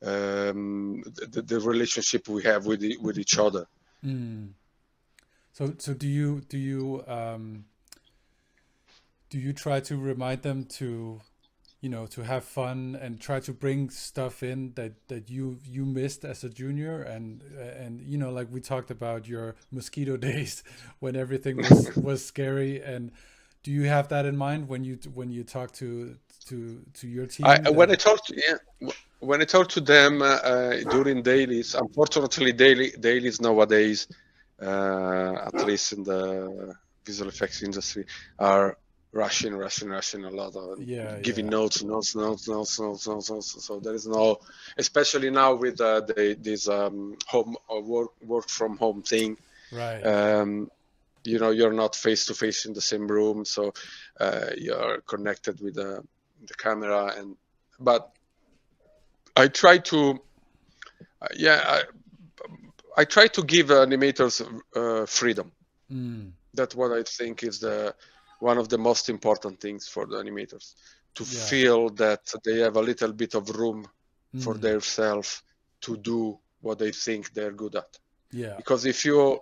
The relationship we have with each other. Mm. So do you try to remind them to, to have fun and try to bring stuff in that you missed as a junior, and like we talked about your mosquito days when everything was scary, and do you have that in mind when you talk to your team When that I talk to, yeah, when I talk to them during dailies, unfortunately, dailies nowadays, at least in the visual effects industry, are rushing a lot, yeah, giving yeah, notes. So there is no, especially now with this home work from home thing. right, Um, you're not face to face in the same room, so you're connected with the camera, and but I try to, yeah, I try to give animators freedom. mm, That's what I think is the one of the most important things for the animators, to yeah, feel that they have a little bit of room for mm, themselves to do what they think they're good at. yeah, Because if you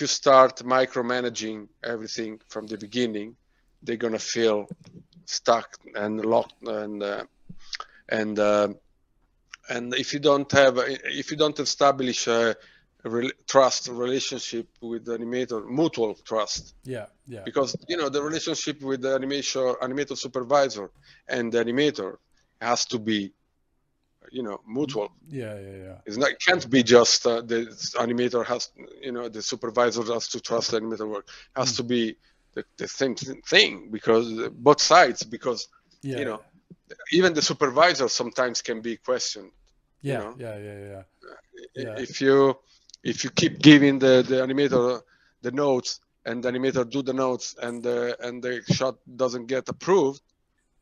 start micromanaging everything from the beginning, they're gonna feel stuck and locked, and and if you don't establish a trust relationship with the animator, mutual trust, yeah, yeah, because the relationship with the animator supervisor and the animator has to be mutual. yeah, yeah, yeah, It can't be just the animator has, the supervisor has to trust the animator work. It has mm, to be the same thing, because both sides, because you yeah, know even the supervisor sometimes can be questioned. you yeah, know yeah, yeah, yeah, yeah, if you keep giving the animator the notes, and the animator do the notes, and the shot doesn't get approved,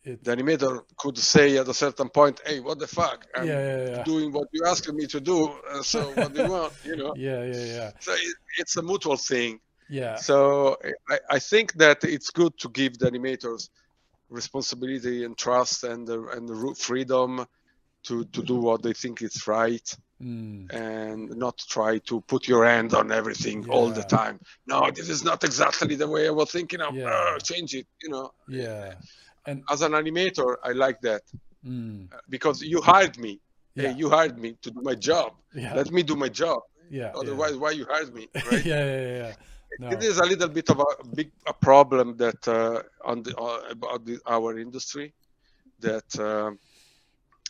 it's the animator could say at a certain point, "Hey, what the fuck? I'm yeah, doing what you asked me to do. So what do you want?" yeah, yeah, yeah, So it's a mutual thing. yeah, So I think that it's good to give the animators responsibility and trust, and the freedom to do what they think is right, mm, and not try to put your hand on everything all the yeah, time. No, this is not exactly the way I was thinking of. yeah, Change it. yeah, and As an animator, I like that, mm, because you hired me. Hey, yeah, you hired me to do my job. yeah, Let me do my job. yeah, yeah, Otherwise, why you hired me, yeah, right? yeah, yeah, It no, is a little bit of a problem that on the about our industry, that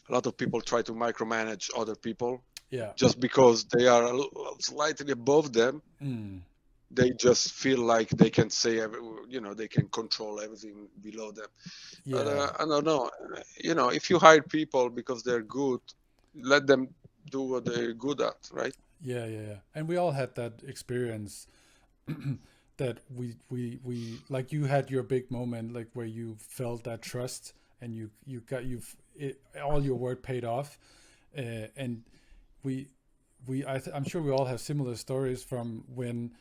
a lot of people try to micromanage other people yeah, just because they are slightly above them. mm, They just feel like they can say they can control everything below them. But yeah, I don't know. If you hire people because they're good, let them do what they're good at, right? yeah, yeah, yeah, and we all had that experience that we like you had your big moment, like where you felt that trust and you got all your work paid off, and we I'm sure we all have similar stories from when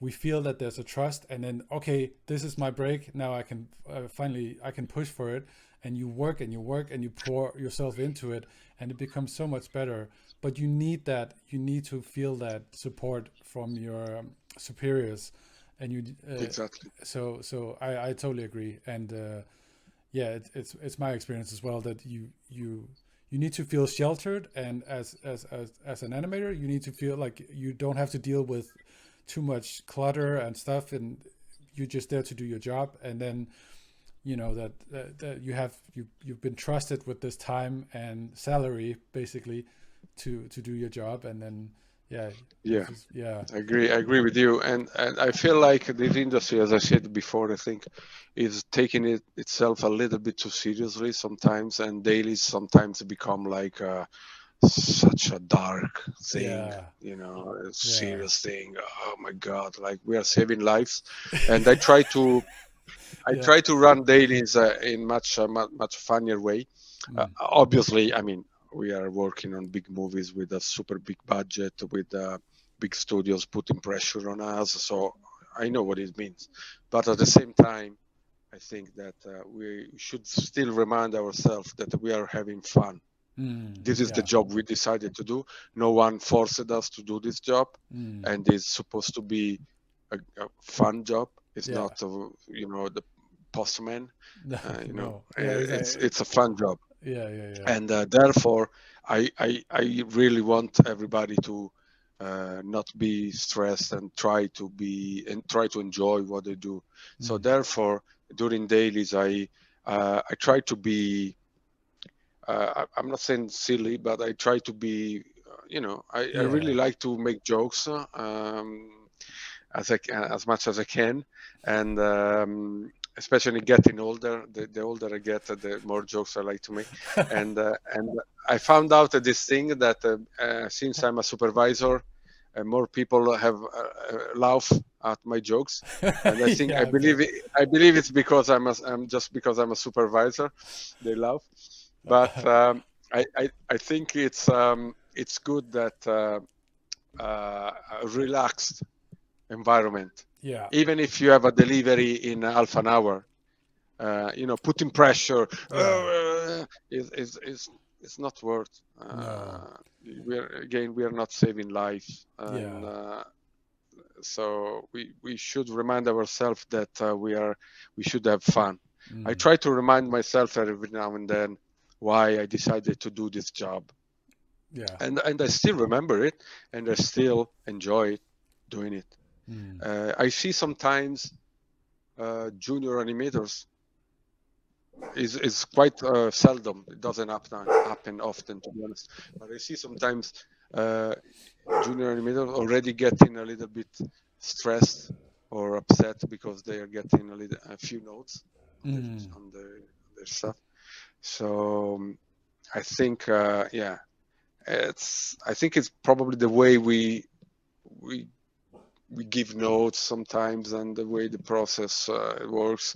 we feel that there's a trust, and then okay, this is my break now. I can finally I can push for it, and you work and you work and you pour yourself into it, and it becomes so much better. But you need that. You need to feel that support from your superiors, and you. Exactly. So I totally agree, and yeah, it's my experience as well that you need to feel sheltered, and as an animator, you need to feel like you don't have to deal with too much clutter and stuff, and you're just there to do your job, and then you know that you've been trusted with this time and salary basically to do your job, and then yeah, Yeah. yeah, I agree with you, and I feel like this industry, as I said before, I think is taking it itself a little bit too seriously sometimes, and dailies sometimes become like such a dark thing, yeah, you know, a yeah, serious thing. Oh my God, like we are saving lives, and I yeah, try to run dailies in much funnier way. mm, Obviously, I mean, we are working on big movies with a super big budget, with big studios putting pressure on us. So I know what it means. But at the same time, I think that we should still remind ourselves that we are having fun. This is the yeah, job we decided to do. No one forced us to do this job, mm, and it's supposed to be a fun job. It's yeah, not, the postman. no, no, yeah, It's a fun job, yeah, yeah, yeah, and therefore I really want everybody to not be stressed and try to enjoy what they do. So mm, therefore, during dailies, I try to be I'm not saying silly, but I try to be I really yeah, like to make jokes as much as I can, and especially getting older. The older I get, the more jokes I like to make, and I found out this thing that since I'm a supervisor, more people have laugh at my jokes, and yeah, I bet. I believe it's because I'm just because I'm a supervisor, they laugh, but I think it's good that a relaxed environment. Yeah, Even if you have a delivery in half an hour, putting pressure yeah, it's not worth. no, We are not saving lives, and yeah, so we should remind ourselves that we should have fun. I mm, try to remind myself every now and then why I decided to do this job, yeah, and I still remember it, and I still enjoy doing it. mm, I see sometimes junior animators is quite seldom. It doesn't happen often, to be honest. But I see sometimes uh, junior animators already getting a little bit stressed or upset because they are getting a few notes on mm, their stuff. So I think, yeah, I think it's probably the way we we give notes sometimes, and the way the process works.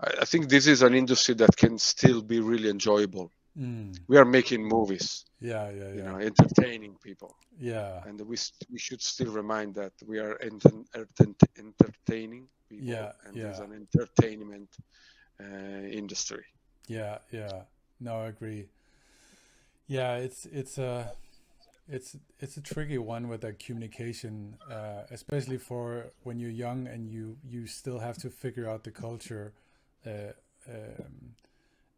I think this is an industry that can still be really enjoyable. mm, We are making movies, yeah, yeah, yeah, entertaining people, yeah, and we should still remind that we are entertaining people, yeah, and there's yeah, an entertainment industry. yeah, yeah. No, I agree. Yeah, it's a tricky one with that communication, especially for when you're young and you still have to figure out the culture, uh, um,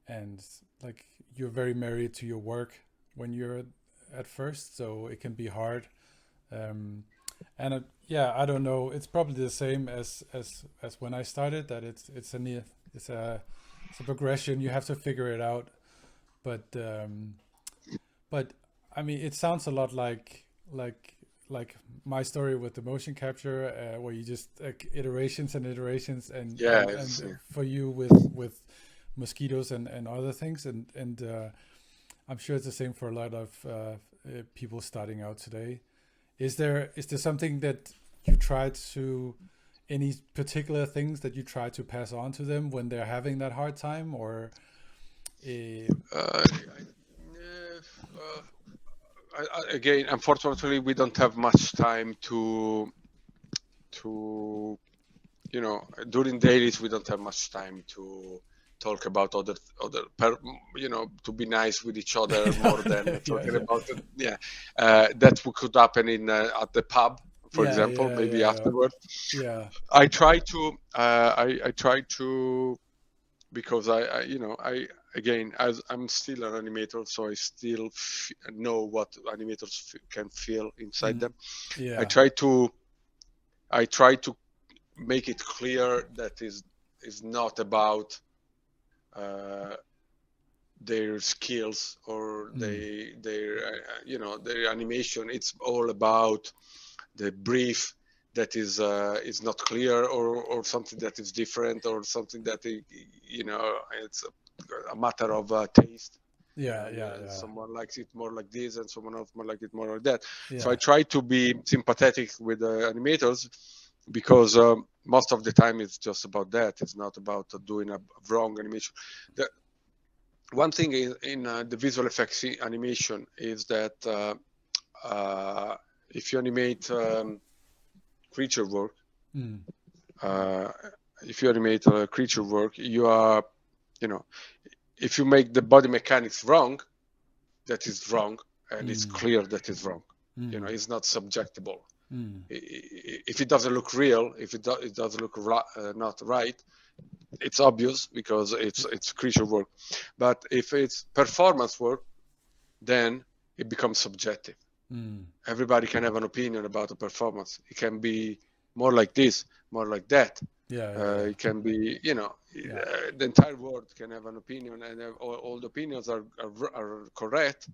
and like you're very married to your work when you're at first, so it can be hard. Um, and yeah, I don't know. It's probably the same as when I started. That it's a it's a progression. You have to figure it out, but but I mean, it sounds a lot like like my story with the motion capture, where you just iterations and iterations, Yeah, and yeah. for you with mosquitoes and other things, and I'm sure it's the same for a lot of people starting out today. Is there something that you try to any particular things that you try to pass on to them when they're having that hard time, or again, unfortunately, we don't have much time to during dailies we don't have much time to talk about to be nice with each other more than talking about it. That could happen in at the pub, for example, maybe afterward. I try to because I again, as I'm still an animator, so I still know what animators can feel inside them. I try to make it clear that is not about their skills or their animation. It's all about the brief that is not clear, or something that is different, or something that it's a matter of taste. Someone likes it more like this, and someone else might like it more like that. So I try to be sympathetic with the animators, because most of the time it's just about that. It's not about doing a wrong animation. The one thing in the visual effects animation is that if you animate creature work, you are, if you make the body mechanics wrong, that is wrong, and it's clear that it's wrong. It's not subjectable. If it doesn't look real, if it doesn't look not right, it's obvious because it's creature work. But if it's performance work, then it becomes subjective. Everybody can have an opinion about a performance. It can be more like this, more like that. It can be, the entire world can have an opinion, and all the opinions are correct.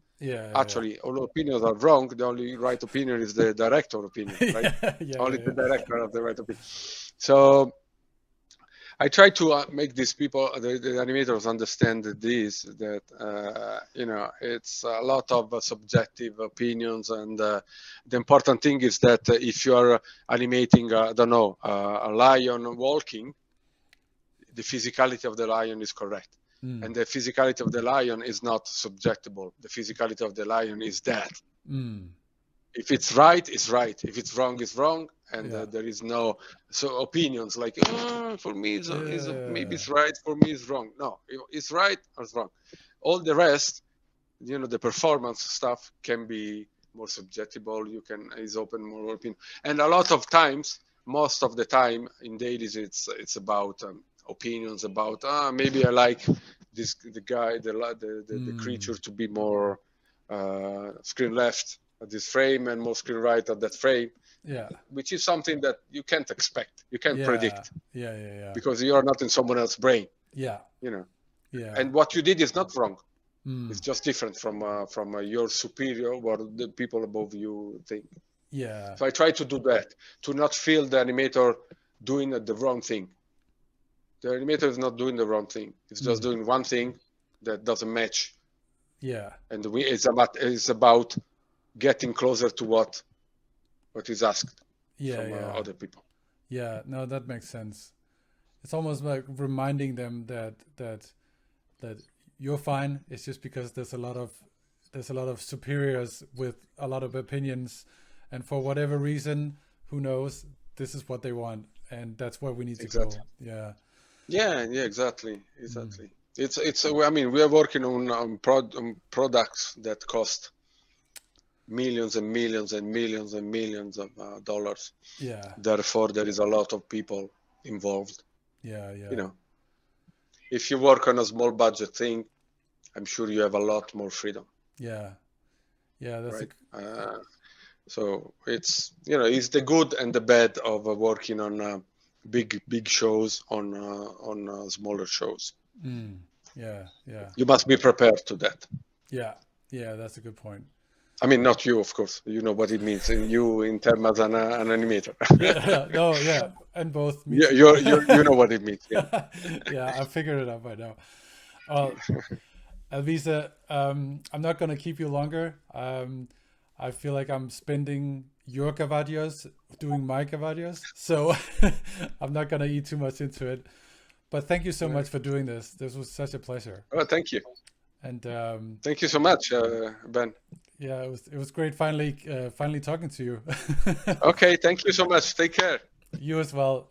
Actually, all opinions are wrong. The only right opinion is the director opinion, right? Only the director has the right opinion. So I try to make these people, the animators, understand this, that it's a lot of subjective opinions, and the important thing is that if you are animating, a lion walking, the physicality of the lion is correct. And the physicality of the lion is not subjectable. The physicality of the lion is that. If it's right, it's right. If it's wrong, it's wrong. And there is no opinions like, for me maybe it's right, for me it's wrong. No, it's right or it's wrong. All the rest, the performance stuff can be more subjectable. Is open more opinion. And a lot of times, most of the time in dailies, it's about opinions about maybe I like the creature to be more screen left at this frame and more screen right at that frame, which is something that you can't expect, you can't predict, because you are not in someone else's brain, and what you did is not wrong. It's just different from your superior, what the people above you think. So I try to do that, to not feel the animator doing the wrong thing. The animator is not doing the wrong thing. It's just doing one thing that doesn't match. And it's about getting closer to what is asked from other people. No, that makes sense. It's almost like reminding them that you're fine. It's just because there's a lot of superiors with a lot of opinions, and for whatever reason, who knows, this is what they want, and that's where we need to go. Exactly. It's I mean, we are working on products that cost millions and millions and millions and millions of dollars. Therefore, there is a lot of people involved. If you work on a small budget thing, I'm sure you have a lot more freedom. That's right. So it's it's the good and the bad of working on big shows on smaller shows. You must be prepared to that. That's a good point. I mean, not you, of course. You know what it means. You in terms as an animator. And both. You know what it means. I figured it out by now. Alvise, I'm not going to keep you longer. I feel like I'm spending your cavadios doing my cavadios, so I'm not gonna eat too much into it. But thank you so much for doing this. This was such a pleasure. Oh, thank you. And thank you so much, Ben. Yeah, it was great finally talking to you. Okay, thank you so much. Take care. You as well.